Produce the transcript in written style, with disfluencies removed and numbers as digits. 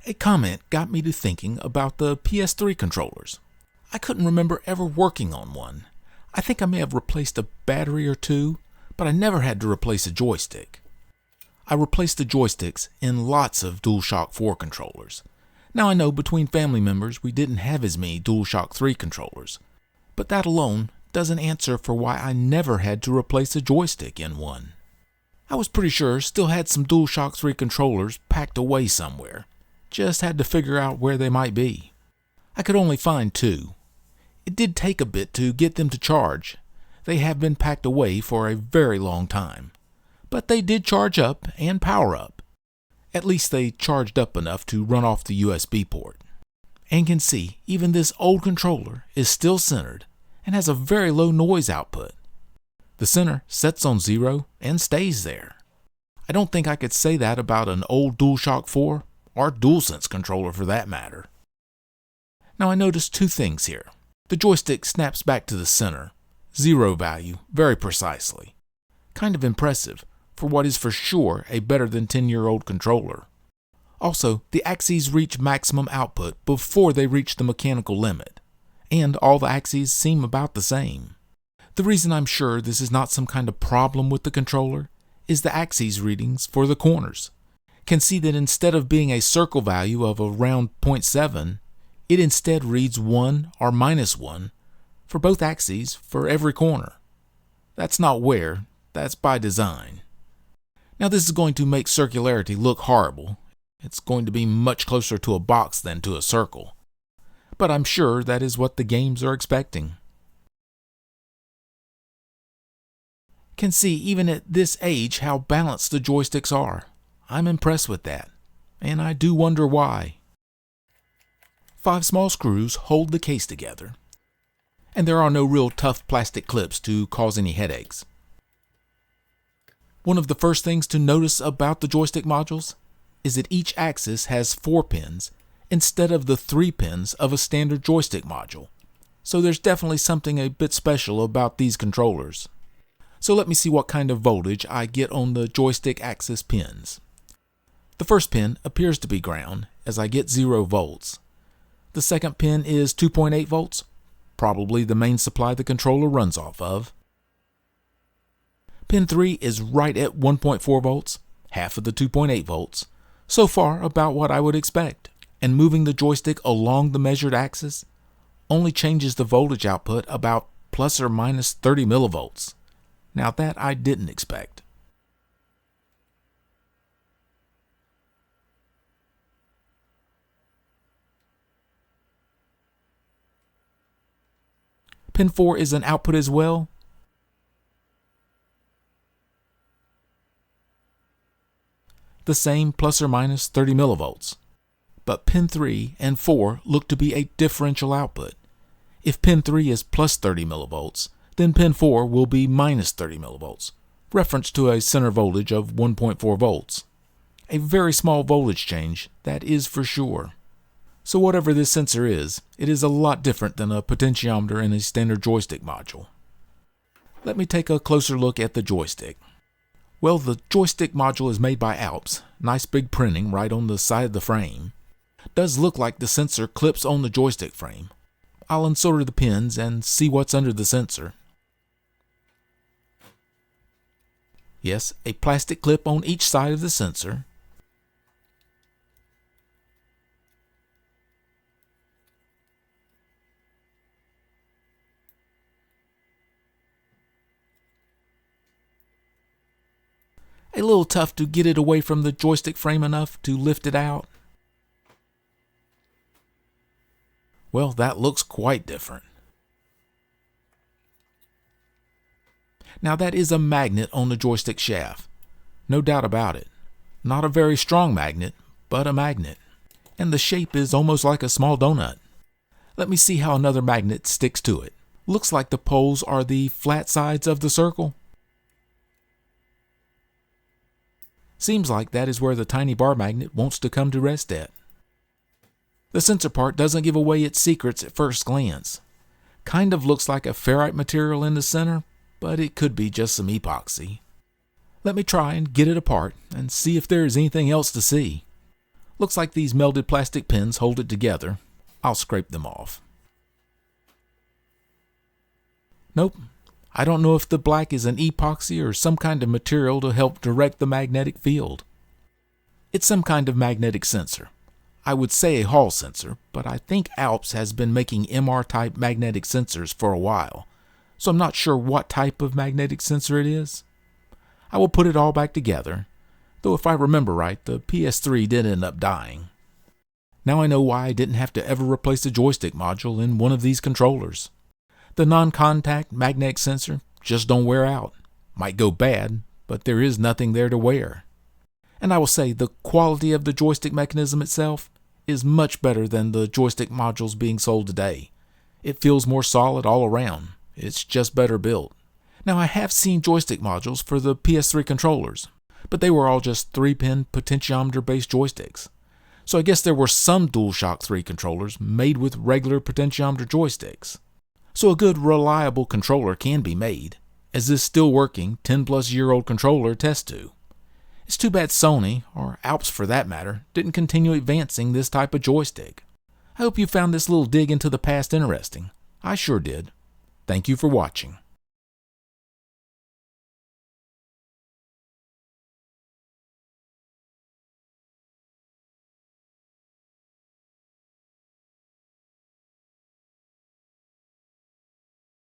A comment got me to thinking about the PS3 controllers. I couldn't remember ever working on one. I think I may have replaced a battery or two, but I never had to replace a joystick. I replaced the joysticks in lots of DualShock 4 controllers. Now I know between family members we didn't have as many DualShock 3 controllers, but that alone doesn't answer for why I never had to replace a joystick in one. I was pretty sure still had some DualShock 3 controllers packed away somewhere. Just had to figure out where they might be. I could only find 2. It did take a bit to get them to charge. They have been packed away for a very long time. But they did charge up and power up. At least they charged up enough to run off the USB port. And can see even this old controller is still centered and has a very low noise output. The center sets on 0 and stays there. I don't think I could say that about an old DualShock 4 or DualSense controller for that matter. Now I noticed 2 things here. The joystick snaps back to the center, 0 value, very precisely. Kind of impressive for what is for sure a better than 10-year-old controller. Also, the axes reach maximum output before they reach the mechanical limit, and all the axes seem about the same. The reason I'm sure this is not some kind of problem with the controller is the axes readings for the corners. Can see that instead of being a circle value of around 0.7, it instead reads 1 or -1 for both axes for every corner. That's not wear, that's by design. Now this is going to make circularity look horrible. It's going to be much closer to a box than to a circle. But I'm sure that is what the games are expecting. Can see even at this age how balanced the joysticks are. I'm impressed with that, and I do wonder why. 5 small screws hold the case together, and there are no real tough plastic clips to cause any headaches. One of the first things to notice about the joystick modules is that each axis has 4 pins instead of the 3 pins of a standard joystick module, so there's definitely something a bit special about these controllers. So let me see what kind of voltage I get on the joystick axis pins. The first pin appears to be ground as I get 0 volts. The second pin is 2.8 volts, probably the main supply the controller runs off of. Pin 3 is right at 1.4 volts, half of the 2.8 volts, so far about what I would expect. And moving the joystick along the measured axis only changes the voltage output about plus or minus 30 millivolts. Now that I didn't expect. Pin 4 is an output as well. The same plus or minus 30 millivolts. But pin 3 and 4 look to be a differential output. If pin 3 is plus 30 millivolts, then pin 4 will be minus 30 millivolts, reference to a center voltage of 1.4 volts. A very small voltage change, that is for sure. So whatever this sensor is, it is a lot different than a potentiometer in a standard joystick module. Let me take a closer look at the joystick. Well, the joystick module is made by Alps, nice big printing right on the side of the frame. Does look like the sensor clips on the joystick frame. I'll unsolder the pins and see what's under the sensor. Yes, a plastic clip on each side of the sensor. A little tough to get it away from the joystick frame enough to lift it out. Well, that looks quite different. Now that is a magnet on the joystick shaft. No doubt about it. Not a very strong magnet, but a magnet. And the shape is almost like a small donut. Let me see how another magnet sticks to it. Looks like the poles are the flat sides of the circle. Seems like that is where the tiny bar magnet wants to come to rest at. The sensor part doesn't give away its secrets at first glance. Kind of looks like a ferrite material in the center, but it could be just some epoxy. Let me try and get it apart and see if there is anything else to see. Looks like these melded plastic pins hold it together. I'll scrape them off. Nope. I don't know if the black is an epoxy or some kind of material to help direct the magnetic field. It's some kind of magnetic sensor. I would say a Hall sensor, but I think Alps has been making MR-type magnetic sensors for a while, so I'm not sure what type of magnetic sensor it is. I will put it all back together, though if I remember right, the PS3 did end up dying. Now I know why I didn't have to ever replace a joystick module in one of these controllers. The non-contact magnetic sensor just don't wear out. Might go bad, but there is nothing there to wear. And I will say the quality of the joystick mechanism itself is much better than the joystick modules being sold today. It feels more solid all around. It's just better built. Now I have seen joystick modules for the PS3 controllers, but they were all just 3-pin potentiometer-based joysticks. So I guess there were some DualShock 3 controllers made with regular potentiometer joysticks. So a good, reliable controller can be made, as this still working 10-plus-year-old controller attests to. It's too bad Sony, or Alps for that matter, didn't continue advancing this type of joystick. I hope you found this little dig into the past interesting. I sure did. Thank you for watching.